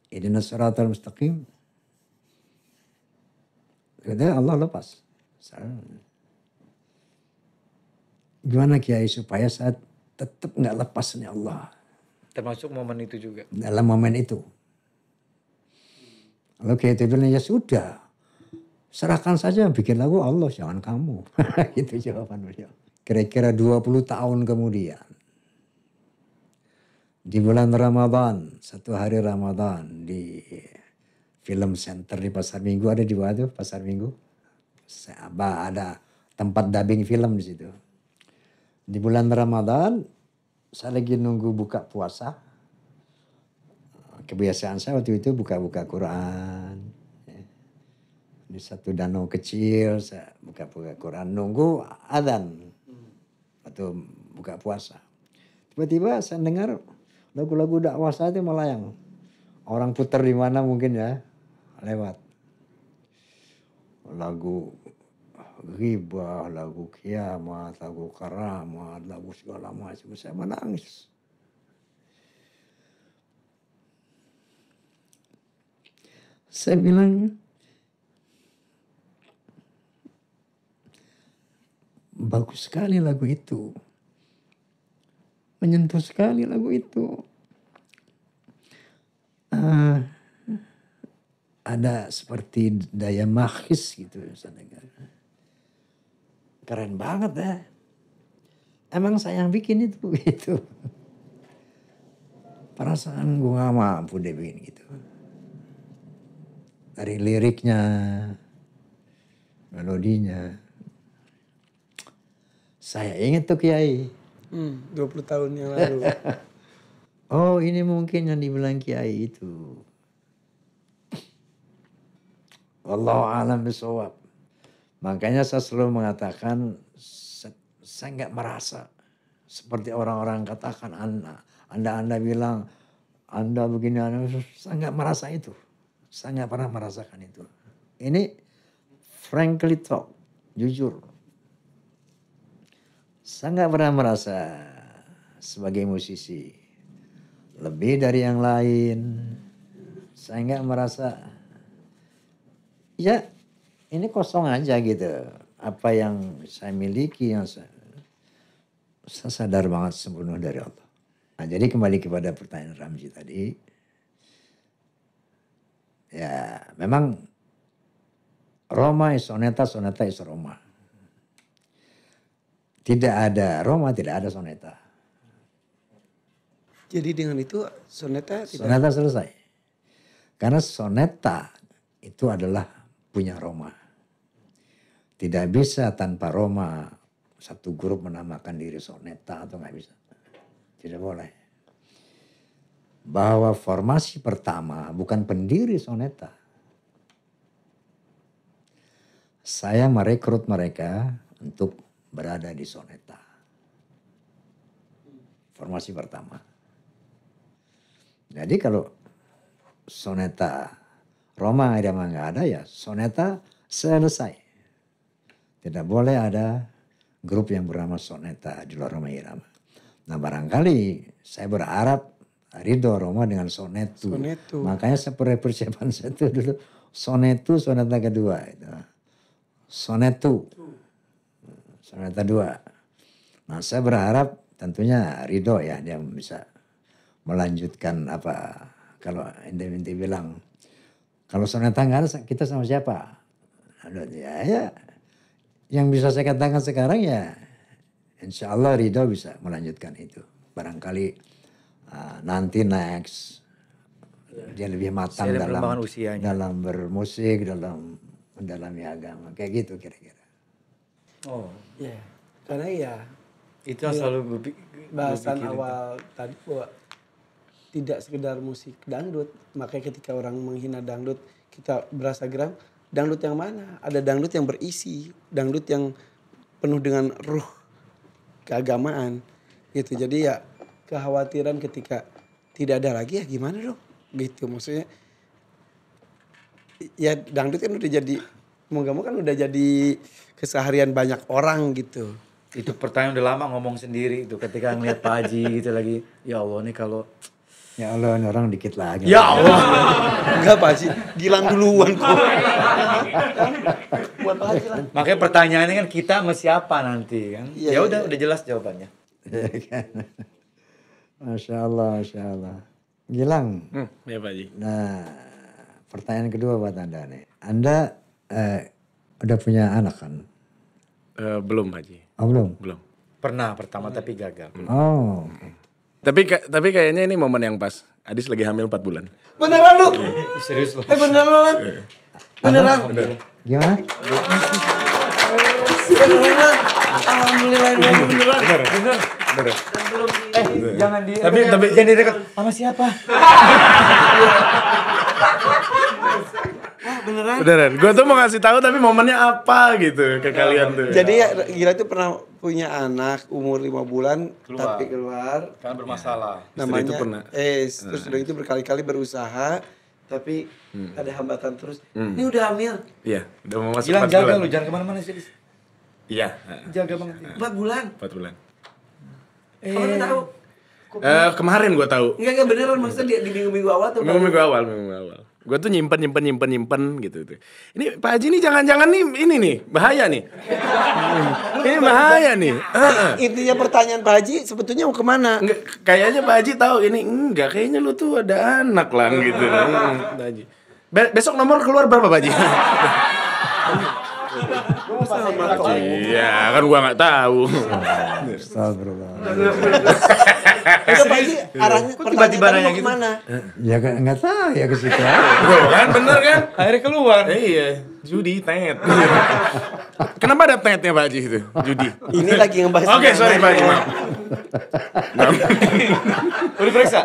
Ihdinas siratal mustaqim. Katanya Allah lepas. Gimana kiai supaya saya tetap nggak lepasnya Allah. Termasuk momen itu juga. Dalam momen itu. Lalu kiai itu bilang ya sudah. Serahkan saja bikin lagu Allah, jangan kamu. Itu jawaban beliau. Kira-kira 20 tahun kemudian. Di bulan Ramadan, satu hari Ramadan di Film Center di Pasar Minggu, ada di bawah tuh Pasar Minggu. Ada tempat dubbing film di situ. Di bulan Ramadan, saya lagi nunggu buka puasa. Kebiasaan saya waktu itu buka-buka Quran. Di satu danau kecil, saya buka-buka Quran. Nunggu adzan. Atau buka puasa. Tiba-tiba saya dengar lagu-lagu dakwah saya itu melayang. Orang putar di mana mungkin ya, lewat. Lagu ghibah, lagu kiamat, lagu karamat, lagu segala macam. Saya menangis. Saya bilang, bagus sekali lagu itu. Menyentuh sekali lagu itu. Ada seperti daya magis gitu. Keren banget ya. Emang saya yang bikin itu gitu. Perasaan gue gak mampu deh bikin gitu. Dari liriknya, melodinya. Saya ingat tuh Kiai. 20 tahun yang lalu. Oh ini mungkin yang dibilang Kiai itu. Wallahu a'lam bishawab. Makanya saya selalu mengatakan saya nggak merasa seperti orang-orang katakan Anda bilang Anda begini, saya nggak merasa itu. Saya nggak pernah merasakan itu. Ini frankly talk, jujur. Saya nggak pernah merasa sebagai musisi lebih dari yang lain. Saya nggak merasa, ya ini kosong aja gitu. Apa yang saya miliki, yang saya sadar banget sepenuh dari Allah. Nah jadi kembali kepada pertanyaan Ramji tadi. Ya memang Roma is soneta, soneta is Roma. Tidak ada Roma, tidak ada soneta. Jadi dengan itu soneta tidak... Soneta selesai. Karena soneta itu adalah punya Roma. Tidak bisa tanpa Roma satu grup menamakan diri soneta atau nggak bisa. Tidak boleh. Bahwa formasi pertama bukan pendiri soneta. Saya merekrut mereka untuk berada di soneta. Formasi pertama. Jadi kalau soneta Roma Irama nggak ada ya soneta selesai. Tidak boleh ada grup yang bernama soneta di luar Roma Irama. Nah barangkali saya berharap Ridho Roma dengan sonetu. Makanya saya persiapan saya itu dulu sonetu soneta kedua. Itu. Sonetu. Soneta 2. Nah saya berharap tentunya Ridho ya dia bisa melanjutkan apa kalau inti bilang kalau soneta nggak ada kita sama siapa? Ya yang bisa saya katakan sekarang ya insya Allah Ridho bisa melanjutkan itu. Barangkali nanti next dia lebih matang dalam bermusik, dalam mendalami agama kayak gitu kira-kira. Oh ya, karena ya itu yang selalu bahasan awal tadi bahwa tidak sekedar musik dangdut, makanya ketika orang menghina dangdut kita berasa geram. Dangdut yang mana? Ada dangdut yang berisi, dangdut yang penuh dengan ruh keagamaan gitu. Jadi ya kekhawatiran ketika tidak ada lagi ya gimana dong gitu maksudnya. Ya dangdut kan udah jadi mau gak mau kan udah jadi keseharian banyak orang gitu. Itu pertanyaan udah lama ngomong sendiri itu ketika ngeliat Pak Haji gitu lagi. Ya Allah nih kalau ya Allah ini orang dikit lagi. Ya Allah. Enggak Pak Haji, Gilang duluan kok. Buat Pak Haji lah. Makanya pertanyaannya kan kita sama siapa nanti kan. Iya, Ya udah jelas jawabannya. Masya Allah, Masya Allah. Gilang. Ya Pak Haji. Nah pertanyaan kedua buat Anda nih. Anda udah punya anak kan? Belum Haji. Oh belum? Belum. Pernah pertama tapi gagal. Oh. Tapi kayaknya ini momen yang pas. Adis lagi hamil 4 bulan. Beneran lu? Serius loh. Beneran lu Lan? Beneran? Gimana? Beneran? Alhamdulillah beneran. Bener. Jangan di Tapi jangan direkod sama siapa? Beneran. Gue tuh mau ngasih tahu tapi momennya apa gitu ke kalian tuh. Jadi ya Gila tuh pernah punya anak umur 5 bulan tapi keluar. Kan bermasalah. Namanya itu pernah. terus udah itu berkali-kali berusaha tapi ada hambatan terus. Ini udah hamil Iya, udah mau masuk Gilang 4 jaga bulan. lu jangan kemana-mana sih. Iya. Jaga banget. 4 bulan. 4 bulan. Kamu udah tahu? Kemarin gue tahu. Enggak beneran maksudnya di minggu-minggu awal tuh. Minggu awal. Gue tuh nyimpen gitu tuh. Ini Pak Haji nih jangan-jangan nih ini nih bahaya nih. Ini bahaya nih. Intinya pertanyaan Pak Haji sebetulnya mau kemana? Enggak, kayaknya Pak Haji tahu ini enggak, kayaknya lu tuh ada anak lah gitu. Pak Haji. Besok nomor keluar berapa Pak Haji? Iya kan gua nggak tahu. Astagfirullah. Itu Pak Haji arahnya tiba-tiba pertanyaan nanya mau gitu? kemana? Ya nggak tahu ya ke situ aja. Bro, kan bener kan? Akhirnya keluar. Iya, judi tet. Kenapa ada tetnya Pak Haji itu? Judi. Ini lagi ngebahas. Oke, sorry Pak Haji. Maaf. Udah periksa?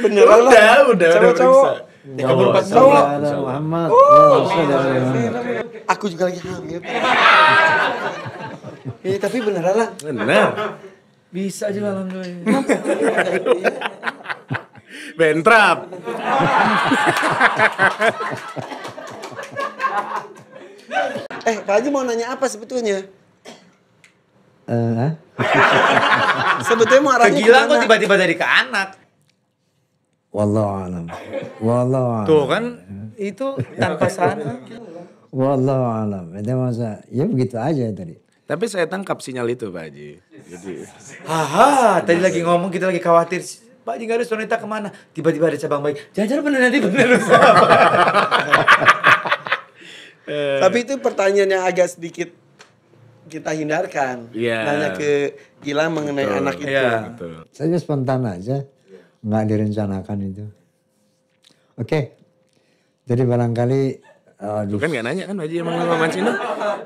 Beneran lah. Udah Cowok-cowok. periksa. 34 cowok. Muhammad. Aku juga lagi hamil. Iya tapi beneran lah. Bener. Bisa juga alhamdulillah. Bentrap. Pak Haji mau nanya apa sebetulnya? Hah? Sebetulnya mau arahnya Kegilaan kok kemana? tiba-tiba dari ke anak. Wallahu alam. Wallahu alam. Tuh kan itu tanpa sana. Wallahu alam. Itu masa ya begitu aja tadi. Tapi saya tangkap sinyal itu Pak Haji. Jadi Haha, tadi lagi ngomong kita lagi khawatir. Pak Haji gak ada soneta kemana? Tiba-tiba ada cabang bayi. Jangan-jangan bener nanti bener. Tapi itu pertanyaan yang agak sedikit kita hindarkan. Iya. Nanya ke Gilang mengenai anak itu. Iya. betul. Saya spontan aja. Nggak direncanakan itu. Oke. Jadi barangkali Lu kan gak nanya kan Pak Haji emang lu mancing dong?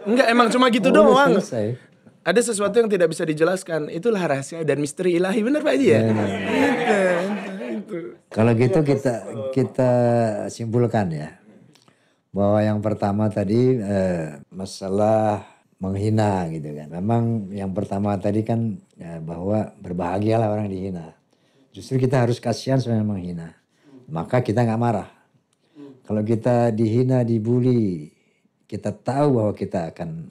Enggak, emang cuma gitu udah doang. selesai. Ada sesuatu yang tidak bisa dijelaskan. Itulah rahasia dan misteri ilahi. Bener Pak Haji ya? Itu. Kalau gitu kita simpulkan ya. Bahwa yang pertama tadi masalah menghina gitu kan. Memang yang pertama tadi kan bahwa berbahagialah orang dihina. Justru kita harus kasihan sama yang menghina. Maka kita nggak marah. Kalau kita dihina, dibully, kita tahu bahwa kita akan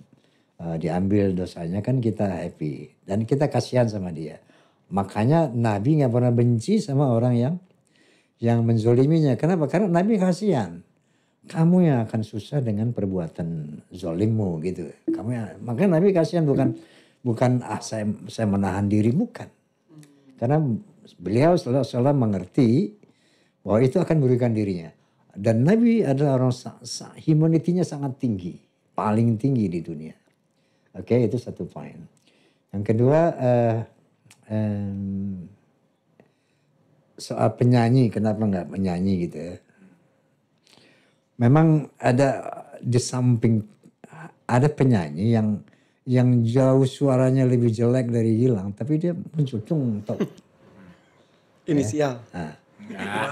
diambil dosanya kan kita happy. Dan kita kasihan sama dia. Makanya Nabi nggak pernah benci sama orang yang menzoliminya. Kenapa? Karena Nabi kasihan. Kamu yang akan susah dengan perbuatan zolimmu gitu. Makanya Nabi kasihan bukan saya menahan diri, bukan. Karena beliau selalu mengerti bahwa itu akan merugikan dirinya. Dan Nabi adalah orang humanity-nya sangat tinggi, paling tinggi di dunia. Oke, itu satu poin. Yang kedua soal penyanyi, kenapa nggak penyanyi gitu ya? Memang ada di samping ada penyanyi yang jauh suaranya lebih jelek dari Gilang, tapi dia mencucung top. Inisial. Nah,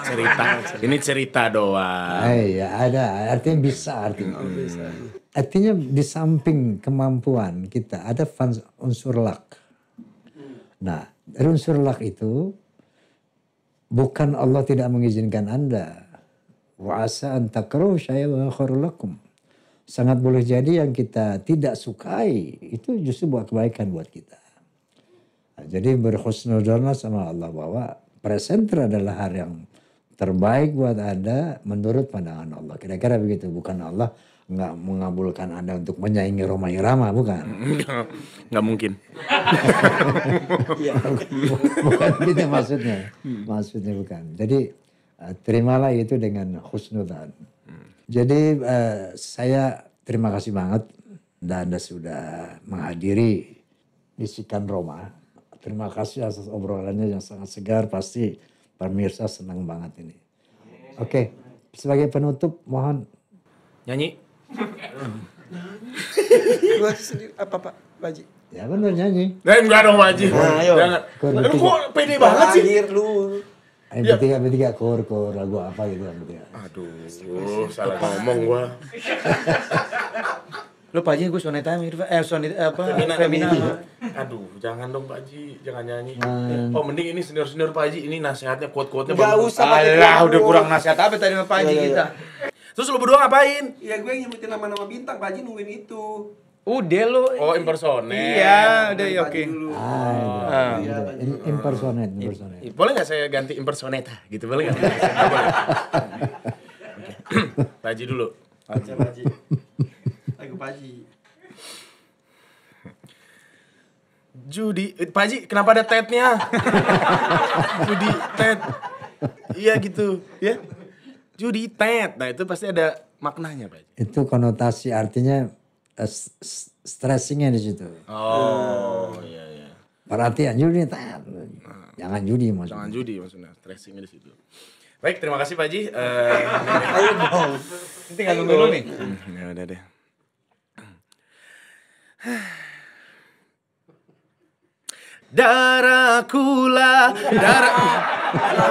Cerita. Ini cerita doang. iya ada, artinya bisa artinya. Artinya di samping kemampuan kita ada unsur luck. Nah, dari unsur luck itu bukan Allah tidak mengizinkan Anda. Wa asa an takrahu syai'an wa khairul lakum. Sangat boleh jadi yang kita tidak sukai itu justru buat kebaikan buat kita. Nah, jadi berhusnudzon sama Allah bahwa presenter adalah hal yang terbaik buat Anda menurut pandangan Allah. Kira-kira begitu. Bukan Allah nggak mengabulkan Anda untuk menyaingi Rhoma Irama, bukan. Nggak mungkin. Bukan gitu maksudnya. Maksudnya bukan. Jadi terimalah itu dengan husnudzan. Jadi saya terima kasih banget Anda sudah menghadiri bisikan Roma. Terima kasih atas obrolannya yang sangat segar. Pasti pemirsa senang banget ini. Oke, sebagai penutup mohon. Nyanyi. Gua sendiri apa Pak Haji? Ya benar nyanyi. Enggak dong Pak Haji. Nah, ayo. Jangan. Lu kok pede banget sih? Terakhir lu. Yang bertiga kor lagu apa gitu yang bertiga. Aduh, salah ngomong gua. Lu Pak Haji gue soneta Femina. Aduh, jangan dong Pak Haji, jangan nyanyi. Oh, mending ini senior-senior Pak Haji, ini nasihatnya quote-quote-nya Gak bagus. usah pakai Alah, quote udah lu. kurang nasihat apa tadi sama Pak Haji kita. Terus lu berdua ngapain? Ya gue nyebutin nama-nama bintang, Pak Haji nungguin itu. Udah lu. Oh, impersonate. Iya, udah ya oke. Impersonate. Boleh nggak saya ganti impersonate gitu, boleh nggak? Pak Haji dulu. Baca Pak Haji. Lagu Pak Haji. Judi, Pak Haji kenapa ada tetnya? Judi tet. Iya gitu, ya. Judi tet. Nah, itu pasti ada maknanya, Pak Haji. Itu konotasi artinya stressingnya di situ. Oh, iya iya. Perhatian judi, jangan judi maksudnya. Jangan judi maksudnya, stressingnya di situ. Baik, terima kasih Pak Haji. Ayo dong. Ini tinggal nunggu dulu nih. Ya udah deh. Darah kula, darah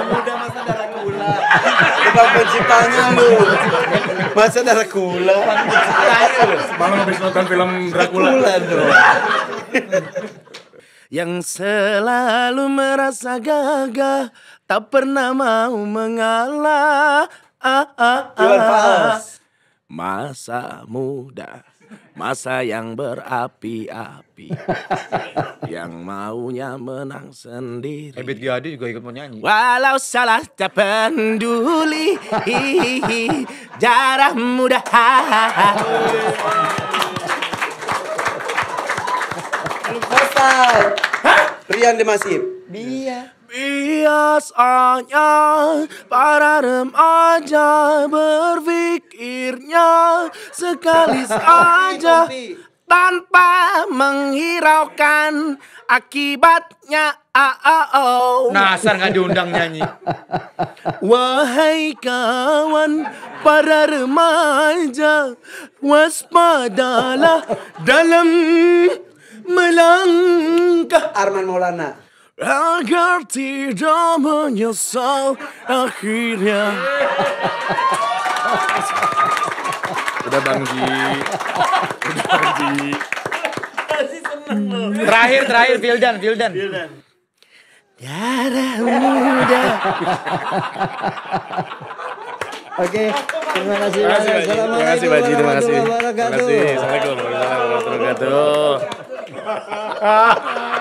Muda masa darah gula. Bukan penciptanya lu. Masa darah gula. Malam habis nonton film Dracula. Gula dong. Yang selalu merasa gagah, tak pernah mau mengalah. Iwan Fals. Masa muda, masa yang berapi-api, yang maunya menang sendiri. Ebit G.Ade juga ikut mau nyanyi. Walau salah tak peduli, darah muda. Belum selesai. Rian Demasif. Dia. Biasanya para remaja berpikirnya sekali saja tanpa menghiraukan akibatnya. Nasar nggak diundang nyanyi. Wahai kawan para remaja, waspadalah dalam melangkah Arman Maulana. agar tidak menyesal akhirnya. Udah Bang Ji. Udah Bang Ji. Terakhir Vildan. Darah muda. Oke, terima kasih. Terima kasih, Pak Haji. Terima kasih, Pak Haji. Terima kasih. Warahmatullahi wabarakatuh. Terima kasih. Assalamualaikum warahmatullahi wabarakatuh.